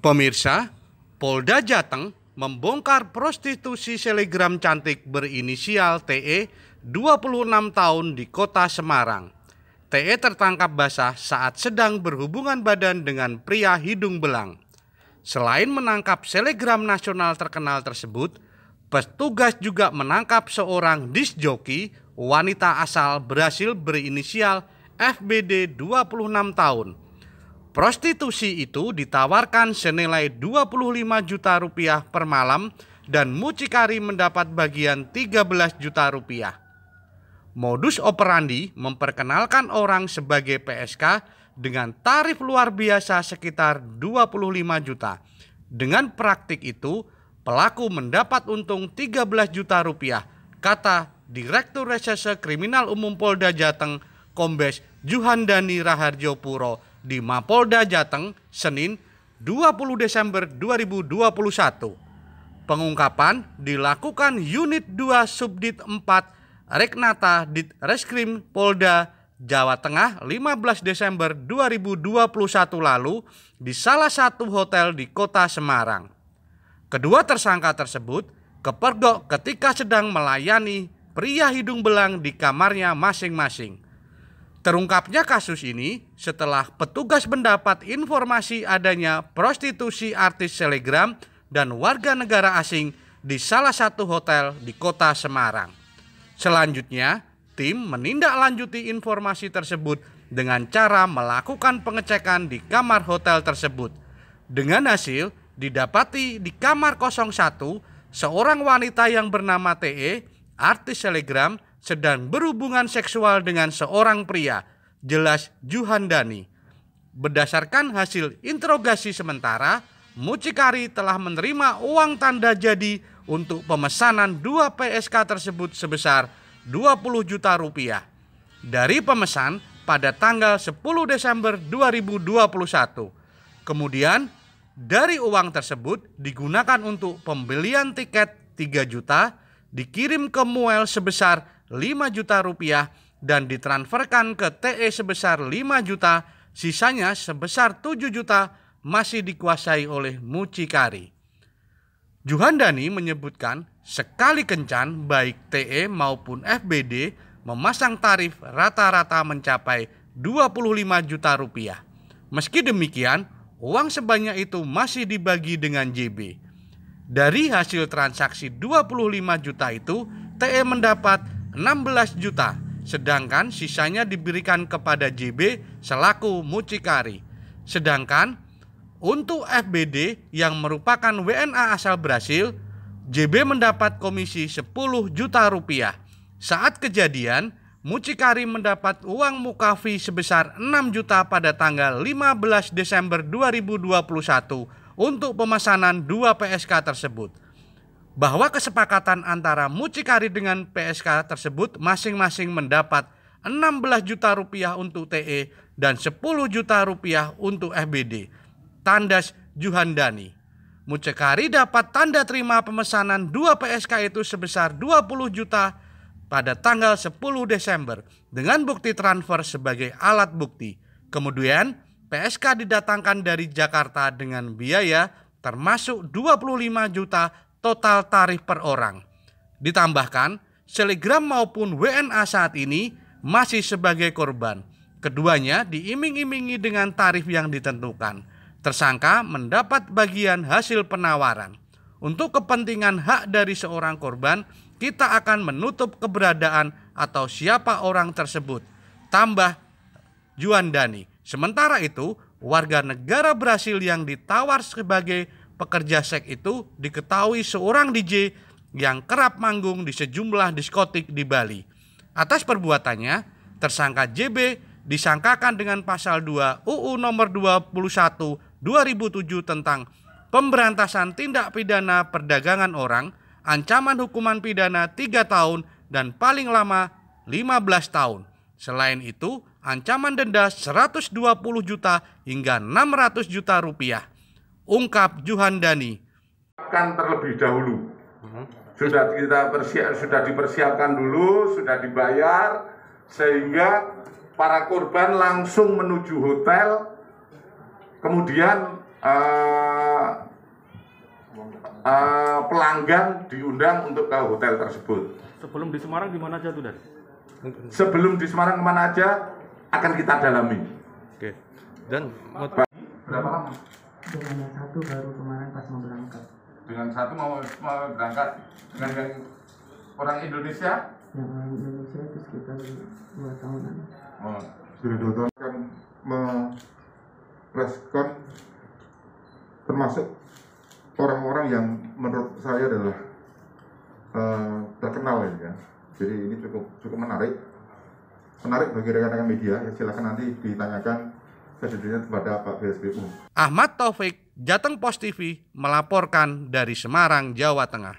Pemirsa, Polda Jateng membongkar prostitusi selegram cantik berinisial TE 26 tahun di kota Semarang. TE tertangkap basah saat sedang berhubungan badan dengan pria hidung belang. Selain menangkap selegram nasional terkenal tersebut, petugas juga menangkap seorang disc joki wanita asal Brasil berinisial FBD 26 tahun. Prostitusi itu ditawarkan senilai 25 juta rupiah per malam dan mucikari mendapat bagian 13 juta rupiah. Modus operandi memperkenalkan orang sebagai PSK dengan tarif luar biasa sekitar 25 juta. Dengan praktik itu, pelaku mendapat untung 13 juta rupiah, kata Direktur Reserse Kriminal Umum Polda Jateng, Kombes Juhandani Raharjo Puro di Mapolda Jateng, Senin 20 Desember 2021. Pengungkapan dilakukan Unit 2 Subdit 4 Reknata Ditreskrim Polda Jawa Tengah 15 Desember 2021 lalu di salah satu hotel di kota Semarang. Kedua tersangka tersebut kepergok ketika sedang melayani pria hidung belang di kamarnya masing-masing. Terungkapnya kasus ini setelah petugas mendapat informasi adanya prostitusi artis selegram dan warga negara asing di salah satu hotel di kota Semarang. Selanjutnya, tim menindaklanjuti informasi tersebut dengan cara melakukan pengecekan di kamar hotel tersebut. Dengan hasil, didapati di kamar 01, seorang wanita yang bernama TE, artis selegram, sedang berhubungan seksual dengan seorang pria, jelas Juhandani. Berdasarkan hasil interogasi sementara, mucikari telah menerima uang tanda jadi untuk pemesanan 2 PSK tersebut sebesar 20 juta rupiah dari pemesan pada tanggal 10 Desember 2021. Kemudian dari uang tersebut digunakan untuk pembelian tiket 3 juta, dikirim ke Muel sebesar 5 juta rupiah dan ditransferkan ke TE sebesar 5 juta, sisanya sebesar 7 juta masih dikuasai oleh mucikari. Juhandani menyebutkan sekali kencan baik TE maupun FBD memasang tarif rata-rata mencapai 25 juta rupiah. Meski demikian, uang sebanyak itu masih dibagi dengan JB. Dari hasil transaksi 25 juta itu, TE mendapat 16 juta, sedangkan sisanya diberikan kepada JB selaku mucikari. Sedangkan untuk FBD yang merupakan WNA asal Brasil, JB mendapat komisi 10 juta rupiah. Saat kejadian, mucikari mendapat uang muka fee sebesar 6 juta pada tanggal 15 Desember 2021 untuk pemesanan 2 PSK tersebut. Bahwa kesepakatan antara mucikari dengan PSK tersebut masing-masing mendapat 16 juta rupiah untuk TE dan 10 juta rupiah untuk FBD. Tandas Juhandani. Mucikari dapat tanda terima pemesanan 2 PSK itu sebesar 20 juta pada tanggal 10 Desember dengan bukti transfer sebagai alat bukti. Kemudian PSK didatangkan dari Jakarta dengan biaya termasuk 25 juta total tarif per orang. Ditambahkan, selegram maupun WNA saat ini masih sebagai korban. Keduanya diiming-imingi dengan tarif yang ditentukan. Tersangka mendapat bagian hasil penawaran. Untuk kepentingan hak dari seorang korban, kita akan menutup keberadaan atau siapa orang tersebut, tambah Juhandani. Sementara itu, warga negara Brasil yang ditawar sebagai pekerja seks itu diketahui seorang DJ yang kerap manggung di sejumlah diskotik di Bali. Atas perbuatannya, tersangka JB disangkakan dengan pasal 2 UU nomor 21 2007 tentang pemberantasan tindak pidana perdagangan orang, ancaman hukuman pidana 3 tahun dan paling lama 15 tahun. Selain itu, ancaman denda 120 juta hingga 600 juta rupiah. Ungkap Juhandani. Kan terlebih dahulu. Sudah dipersiapkan dulu, sudah dibayar sehingga para korban langsung menuju hotel. Kemudian pelanggan diundang untuk ke hotel tersebut. Sebelum di Semarang di mana aja tuh, Dan? Sebelum di Semarang kemana aja akan kita dalami. Oke. Dan Berapa lama? Dengan yang satu baru kemarin pas mau berangkat. Dengan satu mau berangkat dengan yang orang Indonesia? Yang orang Indonesia itu sekitar 2 tahunan. Oh. Sudah 2 tahun akan merespon termasuk orang-orang yang menurut saya adalah terkenal ya. Jadi ini cukup menarik bagi rekan-rekan media. Ya, silakan nanti ditanyakan sejujurnya kepada Pak BSBU. Ahmad Taufik, Jateng Post TV melaporkan dari Semarang, Jawa Tengah.